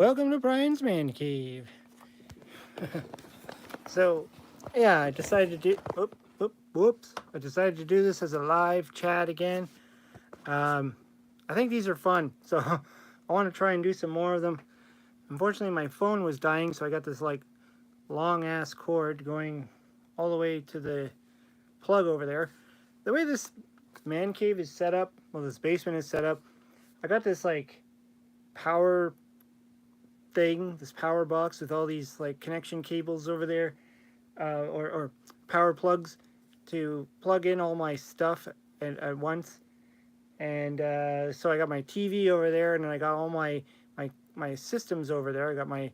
Welcome to Brian's Man Cave. So, yeah, I decided to do. Whoops! I decided to do this as a live chat again. I think these are fun, so I want to try and do some more of them. Unfortunately, my phone was dying, so I got this like long ass cord going all the way to the plug over there. The way this man cave is set up, well, this basement is set up, I got this like power thing, this power box with all these like connection cables over there, or power plugs to plug in all my stuff at once. And so I got my TV over there, and then I got all my systems over there. I got my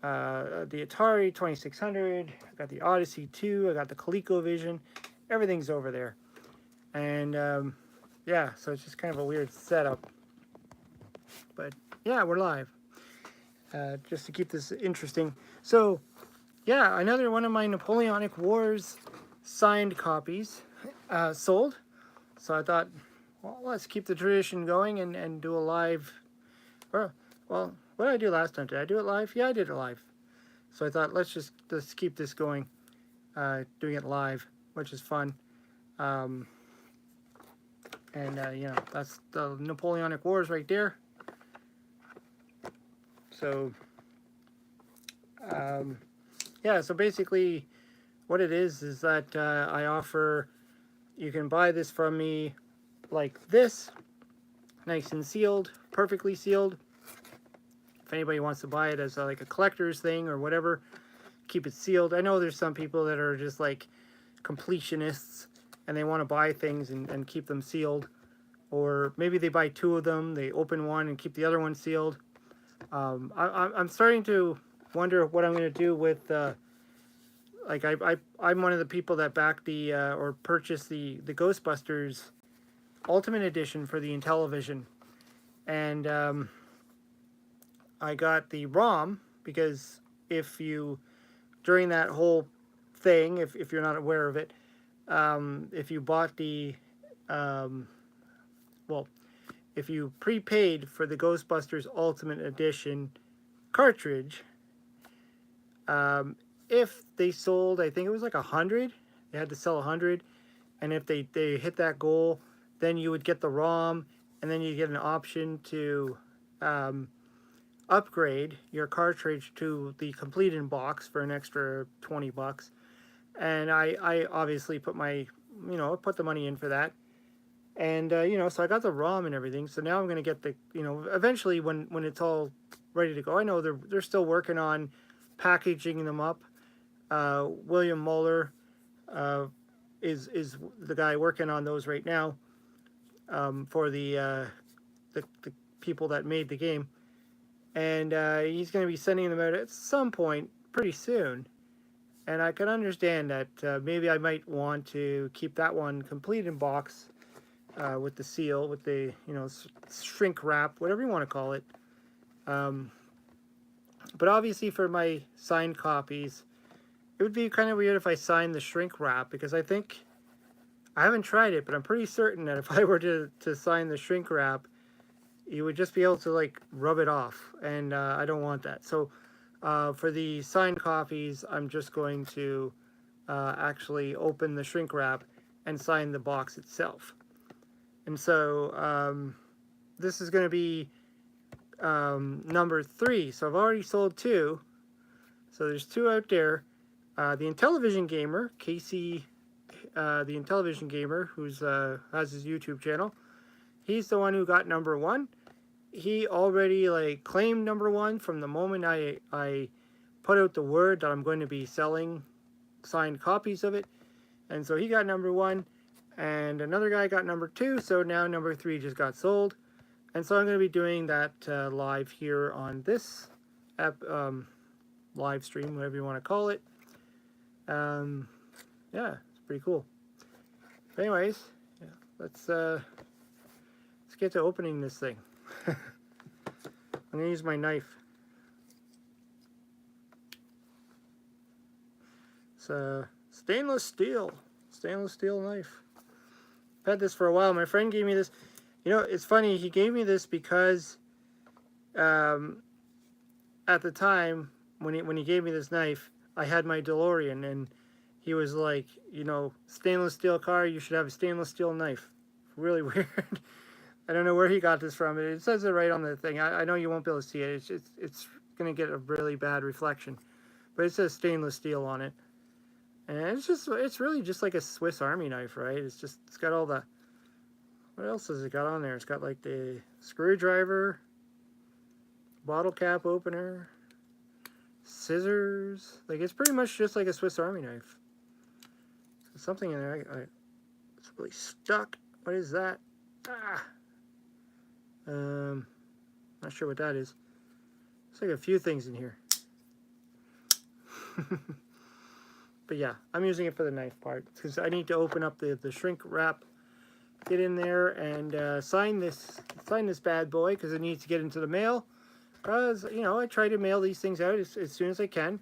the Atari 2600, I got the Odyssey 2, I got the ColecoVision, everything's over there. And yeah, so it's just kind of a weird setup. But yeah, we're live. Just to keep this interesting. So, yeah, another one of my Napoleonic Wars signed copies sold. So I thought, well, let's keep the tradition going and do a live. Well, what did I do last time? Did I do it live? Yeah, I did it live. So I thought, let's keep this going, doing it live, which is fun. And you know, that's the Napoleonic Wars right there. So, yeah, so basically what it is that I offer, you can buy this from me like this, nice and sealed, perfectly sealed. If anybody wants to buy it as like a collector's thing or whatever, keep it sealed. I know there's some people that are just like completionists and they want to buy things and keep them sealed. Or maybe they buy two of them, they open one and keep the other one sealed. I'm starting to wonder what I'm going to do with, like I'm one of the people that backed the, or purchased the Ghostbusters Ultimate Edition for the Intellivision. And I got the ROM because if you, during that whole thing, if you're not aware of it, if you bought the, well, if you prepaid for the Ghostbusters Ultimate Edition cartridge, if they sold, I think it was like 100, they had to sell 100, and if they hit that goal, then you would get the ROM, and then you get an option to upgrade your cartridge to the complete-in box for an extra 20 bucks. And I obviously put my, you know, put the money in for that. And, you know, so I got the ROM and everything. So now I'm going to get the, you know, eventually when it's all ready to go. I know they're still working on packaging them up. William Muller is the guy working on those right now, for the people that made the game. And he's going to be sending them out at some point pretty soon. And I can understand that maybe I might want to keep that one complete in box, with the seal, with the, you know, shrink wrap, whatever you want to call it. But obviously for my signed copies, it would be kind of weird if I signed the shrink wrap, because I think, I haven't tried it, but I'm pretty certain that if I were to sign the shrink wrap, you would just be able to like rub it off, and I don't want that. So for the signed copies, I'm just going to actually open the shrink wrap and sign the box itself. And so this is going to be number 3. So I've already sold 2. So there's 2 out there. The Intellivision Gamer, Casey, the Intellivision Gamer, who's has his YouTube channel, he's the one who got number 1. He already like claimed number 1 from the moment I put out the word that I'm going to be selling signed copies of it. And so he got number 1. And another guy got number 2, so now number 3 just got sold. And so I'm going to be doing that live here on this app, live stream, whatever you want to call it. Yeah, it's pretty cool. But anyways, yeah, let's get to opening this thing. I'm going to use my knife. It's a stainless steel knife. I've had this for a while. My friend gave me this. You know, it's funny. He gave me this because at the time when he gave me this knife, I had my DeLorean, and he was like, you know, stainless steel car, you should have a stainless steel knife. Really weird. I don't know where he got this from. It says it right on the thing. I know you won't be able to see it. It's going to get a really bad reflection. But it says stainless steel on it. And it's really just like a Swiss Army knife, right? It's got all the, what else has it got on there? It's got like the screwdriver, bottle cap opener, scissors. Like, it's pretty much just like a Swiss Army knife. There's something in there. It's really stuck. What is that? Ah. Not sure what that is. It's like a few things in here. But yeah, I'm using it for the knife part because I need to open up the shrink wrap, get in there and sign this bad boy because it needs to get into the mail. Because, you know, I try to mail these things out as soon as I can.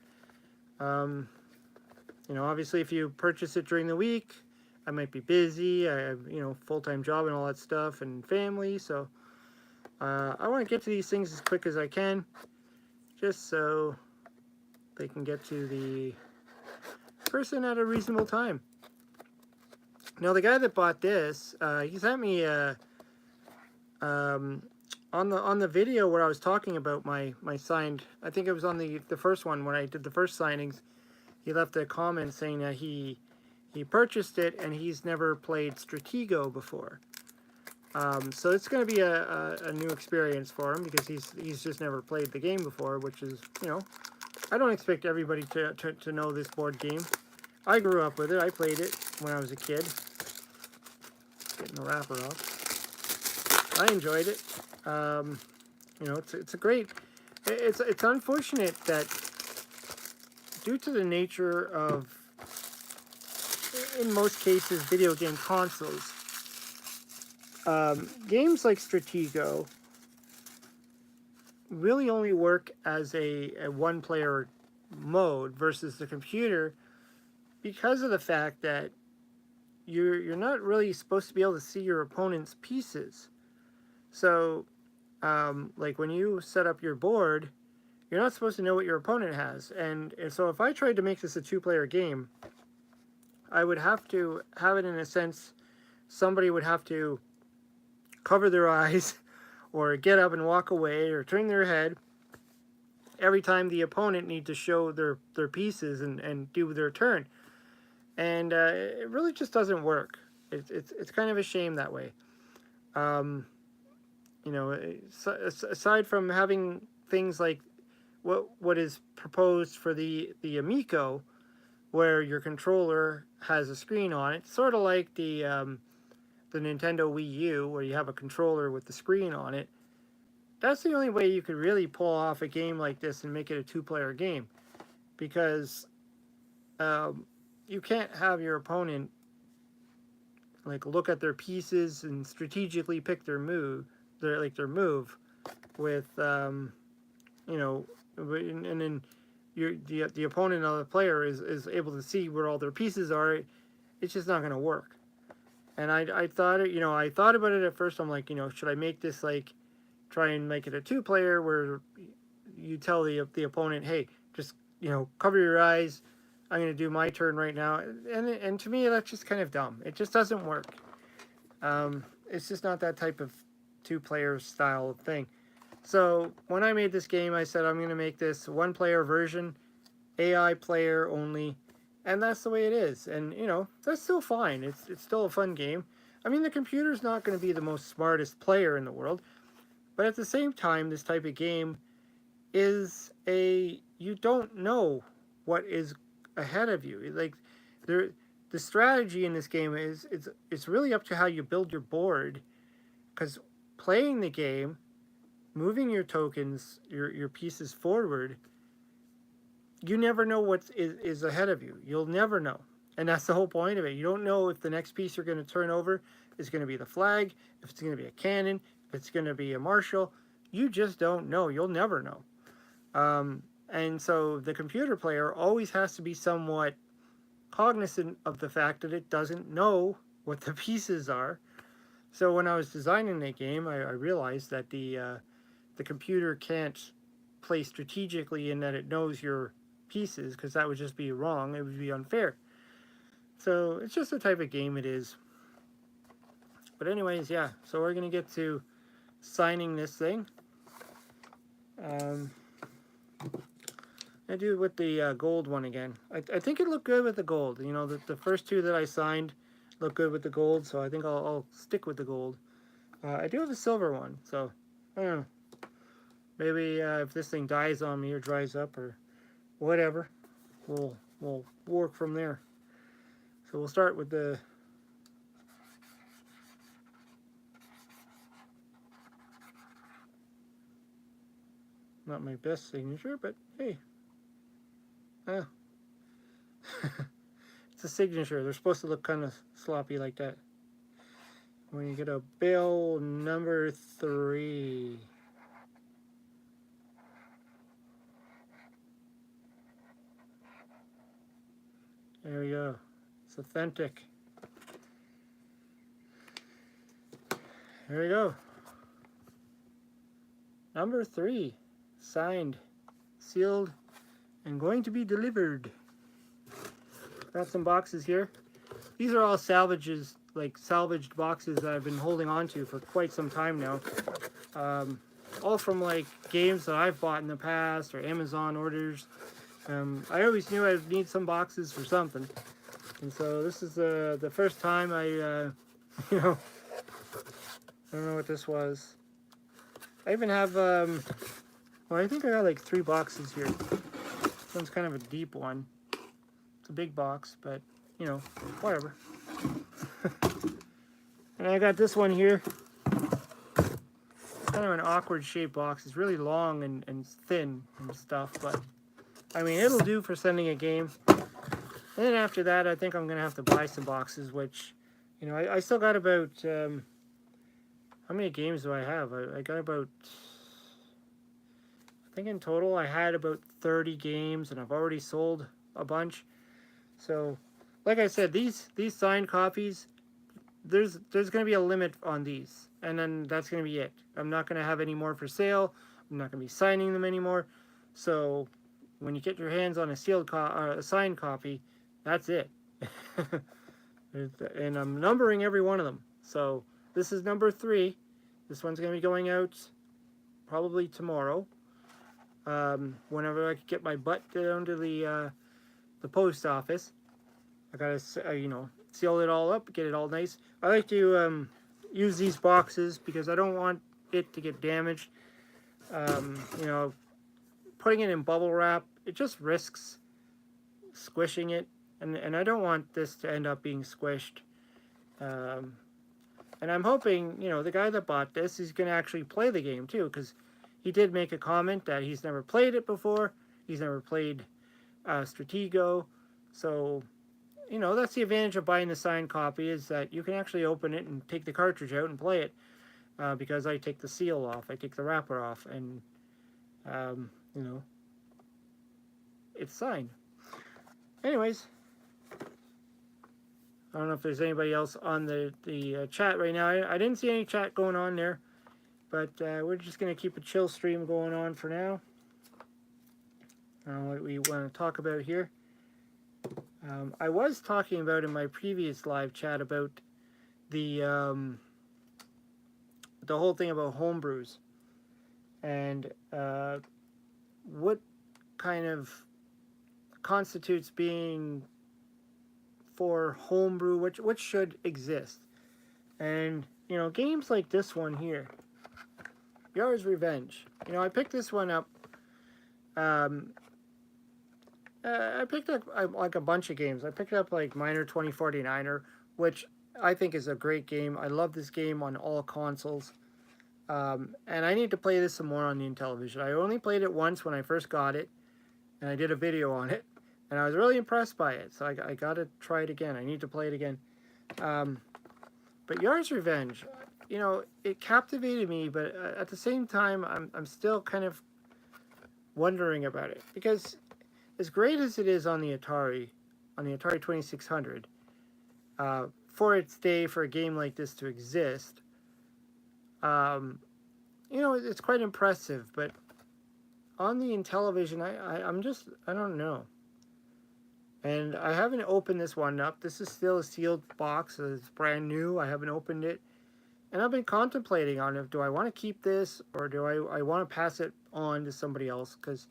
You know, obviously if you purchase it during the week, I might be busy. I have, you know, full-time job and all that stuff and family, so I want to get to these things as quick as I can, just so they can get to the person at a reasonable time. Now, the guy that bought this, he sent me on the video where I was talking about my signed. I think it was on the first one when I did the first signings. He left a comment saying that he purchased it and he's never played Stratego before. So it's going to be a new experience for him because he's just never played the game before, which is, you know, I don't expect everybody to know this board game. I grew up with it. I played it when I was a kid. Getting the wrapper off. I enjoyed it. You know, it's a great. It's unfortunate that due to the nature of, in most cases, video game consoles, games like Stratego really only work as a one-player mode versus the computer because of the fact that you're not really supposed to be able to see your opponent's pieces. So, like when you set up your board, you're not supposed to know what your opponent has. And so if I tried to make this a two-player game, I would have to have it in a sense, somebody would have to cover their eyes or get up and walk away or turn their head every time the opponent needs to show their pieces and do their turn. And it really just doesn't work. It's kind of a shame that way. You know, aside from having things like what is proposed for the Amico, where your controller has a screen on it, sort of like the Nintendo Wii U, where you have a controller with the screen on it. That's the only way you could really pull off a game like this and make it a two-player game, because you can't have your opponent like look at their pieces and strategically pick their move, their move with you know, and then the opponent of the player is able to see where all their pieces are. It's just not going to work. And I thought it, you know, I thought about it at first. I'm like, you know, should I make this like, try and make it a two-player where you tell the opponent, hey, just, you know, cover your eyes. I'm going to do my turn right now. And to me, that's just kind of dumb. It just doesn't work. It's just not that type of two-player style of thing. So when I made this game, I said I'm going to make this one-player version, AI player only, and that's the way it is. And, you know, that's still fine. It's still a fun game. I mean, the computer's not going to be the most smartest player in the world, but at the same time, this type of game is you don't know what is ahead of you. Like, the strategy in this game it's really up to how you build your board, because playing the game, moving your tokens, your pieces forward, you never know what is ahead of you. You'll never know. And that's the whole point of it. You don't know if the next piece you're going to turn over is going to be the flag, if it's going to be a cannon, if it's going to be a marshal. You just don't know. You'll never know. And so the computer player always has to be somewhat cognizant of the fact that it doesn't know what the pieces are. So when I was designing the game, I realized that the computer can't play strategically in that it knows your pieces, because that would just be wrong. It would be unfair. So it's just the type of game it is. But anyways, yeah. So we're gonna get to signing this thing. I do it with the gold one again. I think it looked good with the gold. You know, the first two that I signed look good with the gold, so I think I'll stick with the gold. I do have a silver one, so I don't know. Maybe if this thing dies on me or dries up or whatever, we'll work from there. So we'll start with the not my best signature, but hey, it's a signature. They're supposed to look kind of sloppy like that. When you get a bill number 3. There we go. It's authentic. There we go. Number 3. Signed, sealed, and going to be delivered. Got some boxes here. These are all salvages, like salvaged boxes that I've been holding on to for quite some time now. All from like games that I've bought in the past or Amazon orders. I always knew I'd need some boxes for something. And so this is the first time I, you know, I don't know what this was. I even have, well, I think I got like 3 boxes here. This one's kind of a deep one. It's a big box, but, you know, whatever. And I got this one here. It's kind of an awkward shaped box. It's really long and thin and stuff, but I mean, it'll do for sending a game. And then after that, I think I'm going to have to buy some boxes, which, you know, I still got about, how many games do I have? I got about, I think in total I had about 30 games, and I've already sold a bunch. So, like I said, these signed copies, there's going to be a limit on these, and then that's going to be it. I'm not going to have any more for sale. I'm not going to be signing them anymore. So when you get your hands on a sealed a signed copy, that's it. And I'm numbering every one of them. So this is number 3. This one's going to be going out probably tomorrow. Whenever I can get my butt down to the post office. I gotta, you know, seal it all up, get it all nice. I like to use these boxes because I don't want it to get damaged. You know, putting it in bubble wrap, it just risks squishing it, and I don't want this to end up being squished. And I'm hoping, you know, the guy that bought this is going to actually play the game too, because he did make a comment that he's never played it before. He's never played Stratego. So, you know, that's the advantage of buying the signed copy, is that you can actually open it and take the cartridge out and play it. Because I take the seal off, I take the wrapper off, and, you know, it's signed. Anyways, I don't know if there's anybody else on the chat right now. I didn't see any chat going on there, but we're just going to keep a chill stream going on for now. I don't know what we want to talk about here. I was talking about in my previous live chat about the whole thing about homebrews and what kind of constitutes being for homebrew, which should exist. And, you know, games like this one here, Yar's Revenge. You know, I picked this one up. I picked up like a bunch of games. I picked up like Miner 2049er, which I think is a great game. I love this game on all consoles. And I need to play this some more on the Intellivision. I only played it once when I first got it, and I did a video on it, and I was really impressed by it. So I got to try it again. I need to play it again. But Yar's Revenge, you know, it captivated me, but at the same time, I'm still kind of wondering about it, because as great as it is on the Atari 2600, for its day, for a game like this to exist, you know, it's quite impressive, but on the Intellivision, I don't know. And I haven't opened this one up. This is still a sealed box. It's brand new. I haven't opened it. And I've been contemplating on it. Do I want to keep this, or do I want to pass it on to somebody else? Because,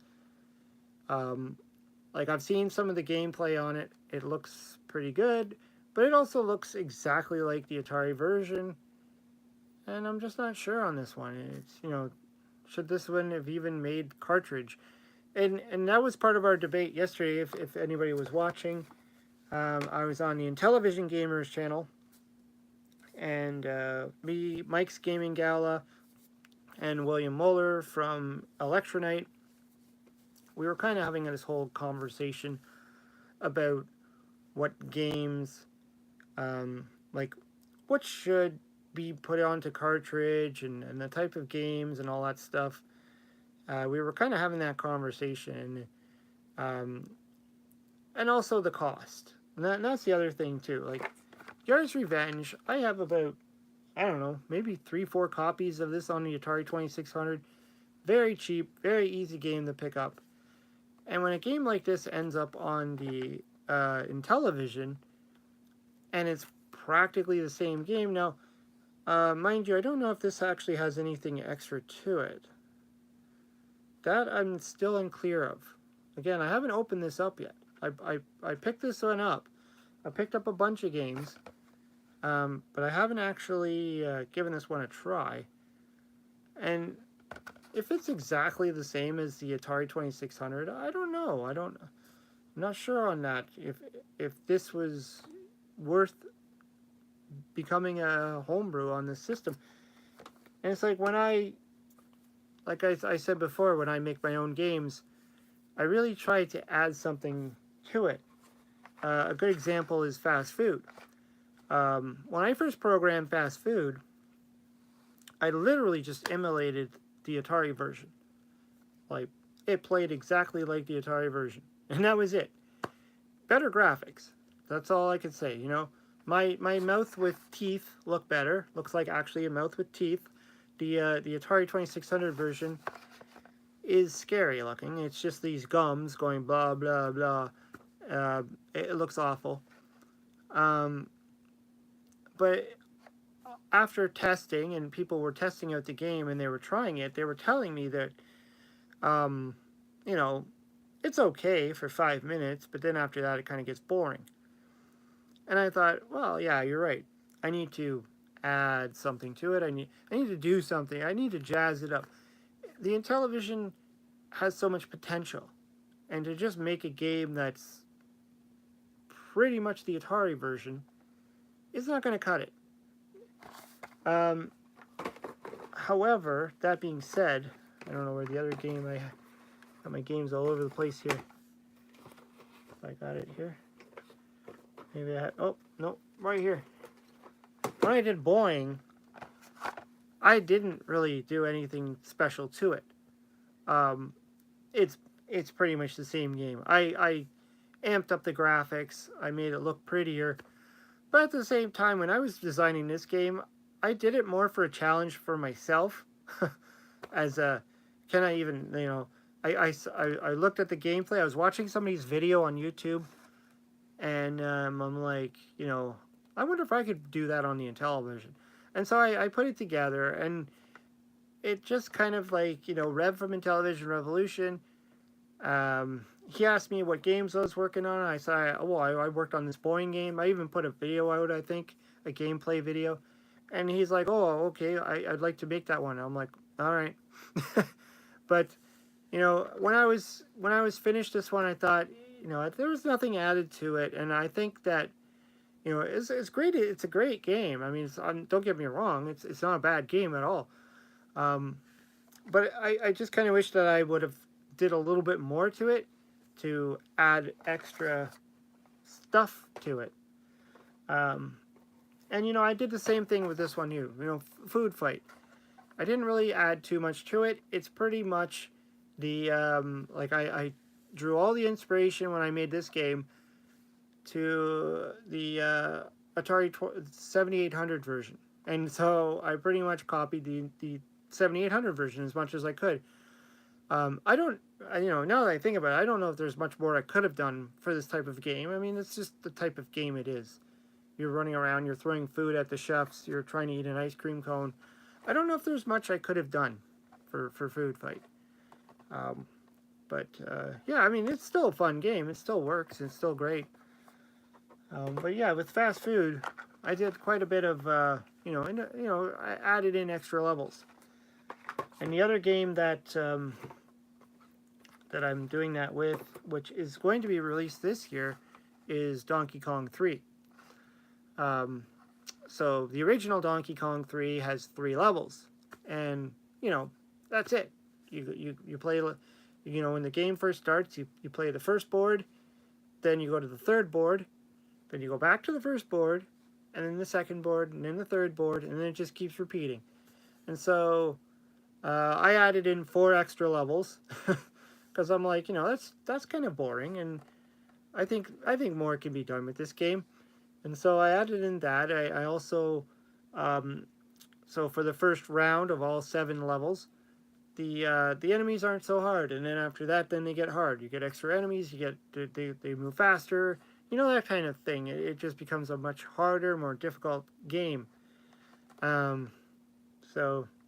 like, I've seen some of the gameplay on it. It looks pretty good. But it also looks exactly like the Atari version. And I'm just not sure on this one. It's, you know, should this one have even made cartridge? And that was part of our debate yesterday, if anybody was watching. I was on the Intellivision Gamers channel, and me, Mike's Gaming Gala, and William Muller from Electronite, we were kind of having this whole conversation about what games, like, what should be put onto cartridge, and the type of games and all that stuff. We were kind of having that conversation, and also the cost. And that's the other thing too. Like, Yard's Revenge, I have about, I don't know, maybe 3-4 copies of this on the Atari 2600. Very cheap, very easy game to pick up. And when a game like this ends up on the Intellivision, and it's practically the same game now, mind you, I don't know if this actually has anything extra to it. That I'm still unclear of. Again, I haven't opened this up yet. I picked this one up. I picked up a bunch of games, but I haven't actually given this one a try. And if it's exactly the same as the Atari 2600, I don't know. I'm not sure on that. If this was worth becoming a homebrew on this system. And it's like when like I said before, when I make my own games, I really try to add something to it. A good example is fast food. When I first programmed fast food, I literally just emulated the Atari version. Like, it played exactly like the Atari version. And that was it. Better graphics. That's all I can say, you know. My mouth with teeth look better. Looks like actually a mouth with teeth. The Atari 2600 version is scary looking. It's just these gums going blah, blah, blah. It looks awful. But after testing, and people were testing out the game and they were trying it, they were telling me that, you know, it's okay for 5 minutes, but then after that it kind of gets boring. And I thought, well, yeah, you're right. I need to add something to it. I need to do something. I need to jazz it up. The Intellivision has so much potential, and to just make a game that's pretty much the Atari version is not going to cut it. However, that being said, I don't know where the other game, I got my games all over the place here. I got it here. Maybe I had, oh, no, right here. When I did Boing, I didn't really do anything special to it. It's pretty much the same game. I amped up the graphics. I made it look prettier. But at the same time, when I was designing this game, I did it more for a challenge for myself. As a, can I even, you know, I looked at the gameplay. I was watching somebody's video on YouTube. And I'm like, you know, I wonder if I could do that on the Intellivision. And so I put it together, and it just kind of like, you know, Rev from Intellivision Revolution. He asked me what games I was working on. I said, well, I worked on this Boing game. I even put a video out, I think, a gameplay video. And he's like, oh, okay, I'd like to make that one. I'm like, all right. But, you know, when I was finished this one, I thought, you know, there was nothing added to it, and I think that, you know, it's great. It's a great game. I mean, don't get me wrong. It's not a bad game at all. But I just kind of wish that I would have did a little bit more to it to add extra stuff to it. And, you know, I did the same thing with this one here. You know, Food Fight. I didn't really add too much to it. It's pretty much the, like I drew all the inspiration when I made this game to the Atari 7800 version. And so I pretty much copied the 7800 version as much as I could. I don't, now that I think about it, I don't know if there's much more I could have done for this type of game. I mean, it's just the type of game it is. You're running around, you're throwing food at the chefs, you're trying to eat an ice cream cone. I don't know if there's much I could have done for Food Fight. But yeah, I mean, it's still a fun game. It still works. It's still great. But yeah, with fast food, I did quite a bit of, I added in extra levels. And the other game that I'm doing that with, which is going to be released this year, is Donkey Kong 3. So the original Donkey Kong 3 has 3 levels, and that's it. You play, when the game first starts, you play the first board, then you go to the third board, then you go back to the first board, and then the second board, and then the third board, and then it just keeps repeating. And so I added in 4 extra levels because I'm like, that's kind of boring, and I think more can be done with this game. And so I added in that. I also, so for the first round of all 7 levels, the enemies aren't so hard, and then after that, then they get hard. You get extra enemies. You get they move faster. That kind of thing. It just becomes a much harder, more difficult game. So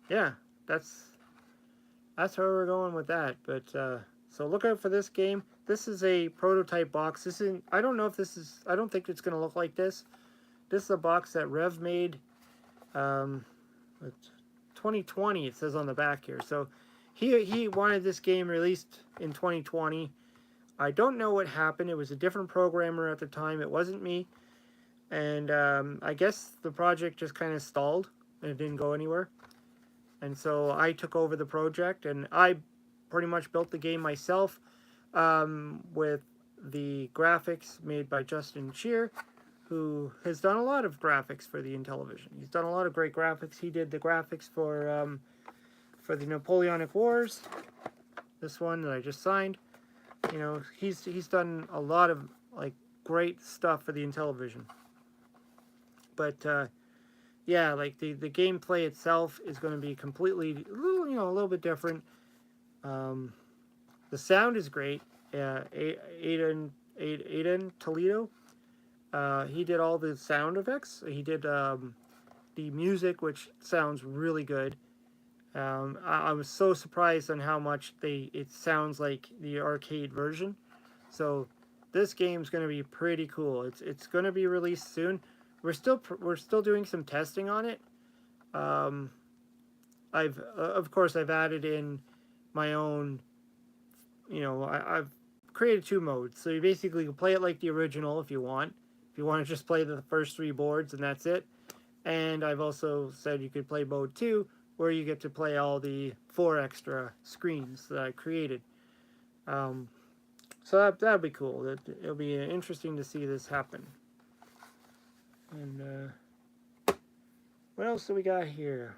yeah, that's where we're going with that. But so look out for this game. This is a prototype box. This is, I don't know if this is, I don't think it's going to look like this. This is a box that Rev made. 2020 it says on the back here. So he wanted this game released in 2020. I don't know what happened. It was a different programmer at the time. It wasn't me. And I guess the project just kind of stalled and it didn't go anywhere. And so I took over the project and I pretty much built the game myself with the graphics made by Justin Shear, who has done a lot of graphics for the Intellivision. He's done a lot of great graphics. He did the graphics for the Napoleonic Wars, this one that I just signed. He's done a lot of great stuff for the Intellivision. But yeah, the gameplay itself is going to be completely a little bit different. The sound is great. Aiden Toledo, he did all the sound effects. He did the music, which sounds really good. I was so surprised on how much it sounds like the arcade version. So this game's going to be pretty cool. It's going to be released soon. We're still doing some testing on it. Of course I've added in my own. I've created 2 modes. So you basically can play it like the original if you want. If you want to just play the first 3 boards and that's it. And I've also said you could play mode 2, where you get to play all the 4 extra screens that I created. So that'll be cool. It'll be interesting to see this happen. And what else do we got here?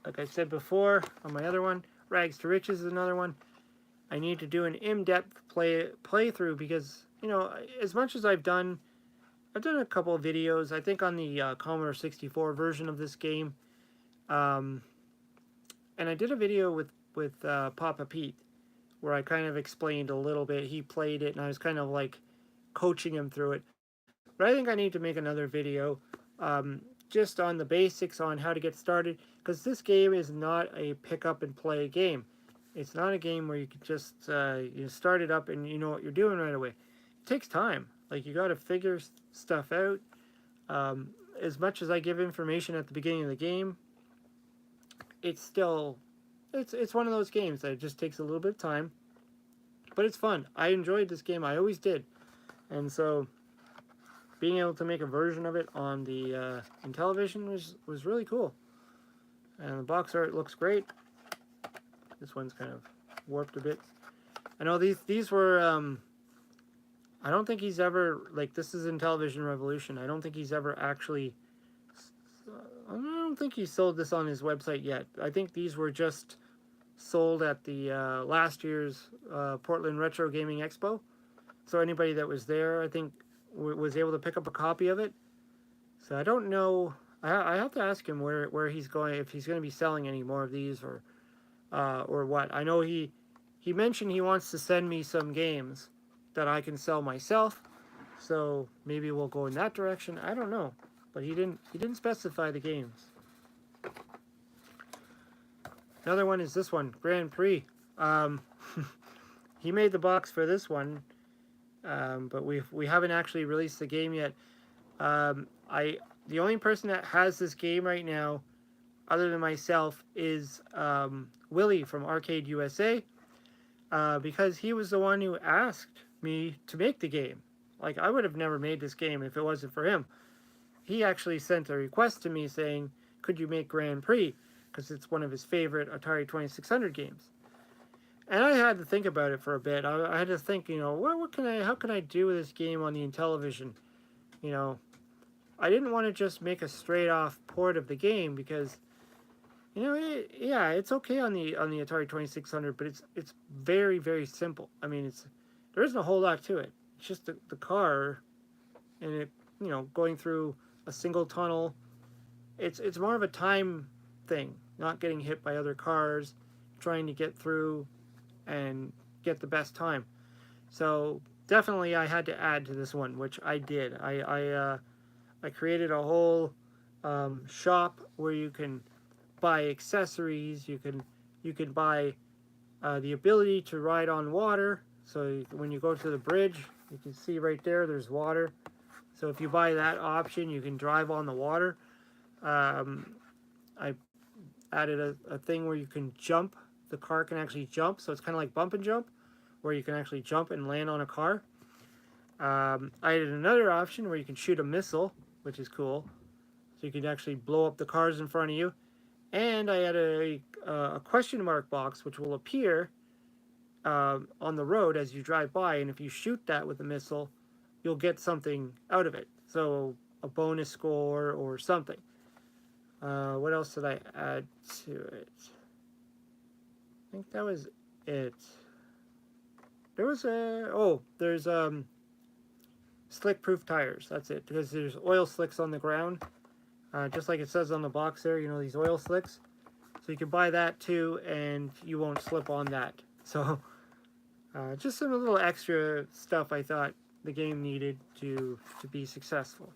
Like I said before on my other one, Rags to Riches is another one. I need to do an in-depth playthrough because, as much as I've done a couple of videos, I think on the Commodore 64 version of this game. And I did a video with Papa Pete where I kind of explained a little bit. He played it and I was kind of coaching him through it. But I think I need to make another video just on the basics on how to get started, because this game is not a pick up and play game. It's not a game where you can just start it up and you know what you're doing right away. It takes time. You got to figure stuff out. As much as I give information at the beginning of the game, it's still it's one of those games that just takes a little bit of time, but it's fun. I enjoyed this game. I always did. And so being able to make a version of it on the Intellivision was really cool. And the box art looks great. This one's kind of warped a bit. I know these were I don't think he's ever, this is Intellivision Revolution. I don't think he's ever actually, I don't think he sold this on his website yet. I think these were just sold at the last year's Portland Retro Gaming Expo. So anybody that was there, I think, was able to pick up a copy of it. So I don't know. I have to ask him where he's going, if he's going to be selling any more of these, or or what. I know he mentioned he wants to send me some games that I can sell myself. So maybe we'll go in that direction. I don't know, but he didn't specify the games. Another one is this one, Grand Prix. He made the box for this one, but we haven't actually released the game yet. The only person that has this game right now, other than myself, is Willie from Arcade USA, because he was the one who asked me to make the game. Like, I would have never made this game if it wasn't for him. He actually sent a request to me saying, could you make Grand Prix? Because it's one of his favorite Atari 2600 games. And I had to think about it for a bit. I had to think, you know, how can I do with this game on the Intellivision? You know, I didn't want to just make a straight off port of the game because, you know, it's okay on the Atari 2600, but it's very, very simple. I mean, there isn't a whole lot to it. It's just the car, and it, you know, going through a single tunnel. It's more of a time thing, not getting hit by other cars, trying to get through and get the best time. So definitely I had to add to this one, which I did. I created a whole shop where you can buy accessories. You can buy the ability to ride on water. So when you go to the bridge, you can see right there, there's water. So if you buy that option, you can drive on the water. I added a thing where you can jump. The car can actually jump, so it's kind of like bump and jump, where you can actually jump and land on a car. I added another option where you can shoot a missile, which is cool. So you can actually blow up the cars in front of you. And I added a question mark box, which will appear on the road as you drive by. And if you shoot that with a missile, you'll get something out of it. So a bonus score or something. What else did I add to it? I think that was it. There was there's slick proof tires. That's it, because there's oil slicks on the ground, just like it says on the box there, you know, these oil slicks. So you can buy that too, and you won't slip on that. So just some little extra stuff I thought the game needed to be successful.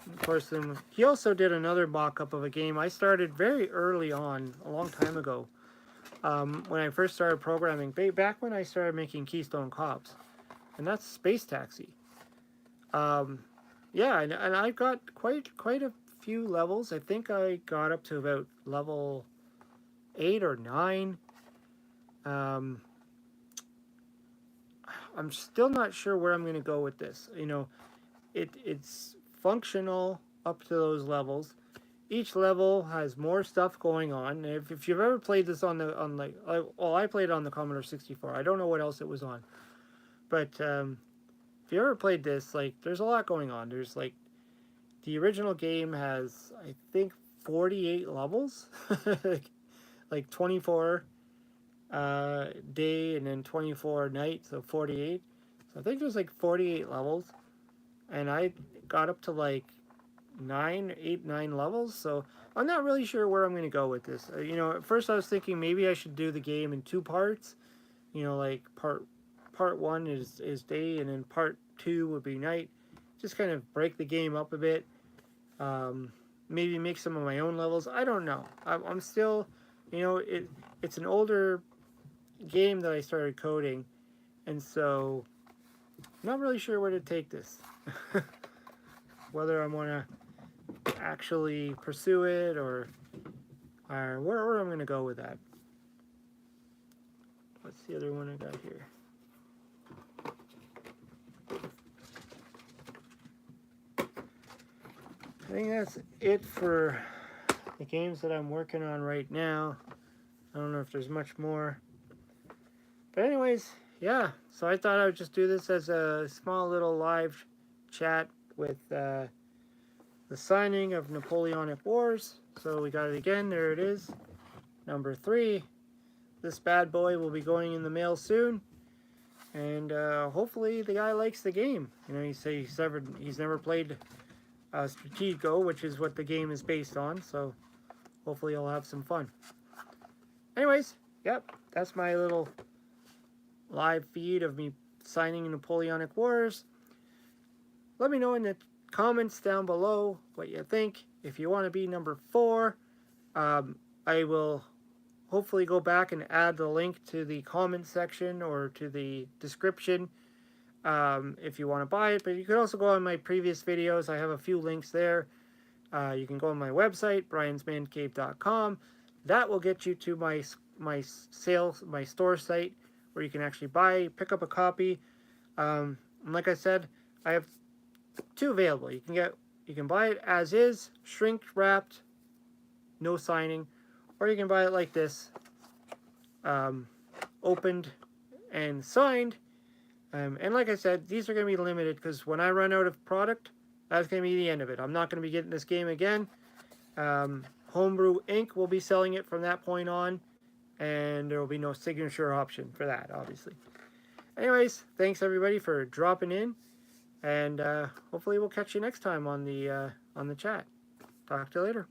Of course, then he also did another mock-up of a game I started very early on, a long time ago, when I first started programming, back when I started making Keystone Cops, and that's Space Taxi. Yeah, and I got quite a few levels. I think I got up to about level 8 or 9. I'm still not sure where I'm going to go with this. You know, it's functional up to those levels. Each level has more stuff going on. If you've ever played this I played it on the Commodore 64. I don't know what else it was on, but if you ever played this, like, there's a lot going on. There's, like, the original game has, I think, 48 levels, like 24 day and then 24 night, so 48. So I think there's like 48 levels, and I got up to like 9 levels, so I'm not really sure where I'm going to go with this. You know, at first I was thinking maybe I should do the game in 2 parts. You know, like part 1 is day, and then part 2 would be night. Just kind of break the game up a bit. Maybe make some of my own levels. I don't know. I'm still, you know, it's an older game that I started coding, and so I'm not really sure where to take this. Whether I want to actually pursue it or where I'm going to go with that. What's the other one I got here? I think that's it for the games that I'm working on right now. I don't know if there's much more. But anyways, yeah. So I thought I would just do this as a small little live chat with the signing of Napoleonic Wars. So we got it again. There it is. Number 3. This bad boy will be going in the mail soon. And hopefully the guy likes the game. You know, he's never played Stratego, which is what the game is based on. So hopefully you'll have some fun. Anyways, yep, that's my little live feed of me signing Napoleonic Wars. Let me know in the comments down below what you think. If you want to be number 4, I will hopefully go back and add the link to the comment section or to the description if you want to buy it. But you can also go on my previous videos. I have a few links there. You can go on my website, briansmancave.com. That will get you to my store site where you can actually pick up a copy. And like I said, I have 2 available. You can buy it as is, shrink wrapped, no signing, or you can buy it like this, opened and signed. And like I said, these are going to be limited because when I run out of product, that's going to be the end of it. I'm not going to be getting this game again. Homebrew Inc. will be selling it from that point on, and there will be no signature option for that, obviously. Anyways, thanks everybody for dropping in, and hopefully we'll catch you next time on the chat. Talk to you later.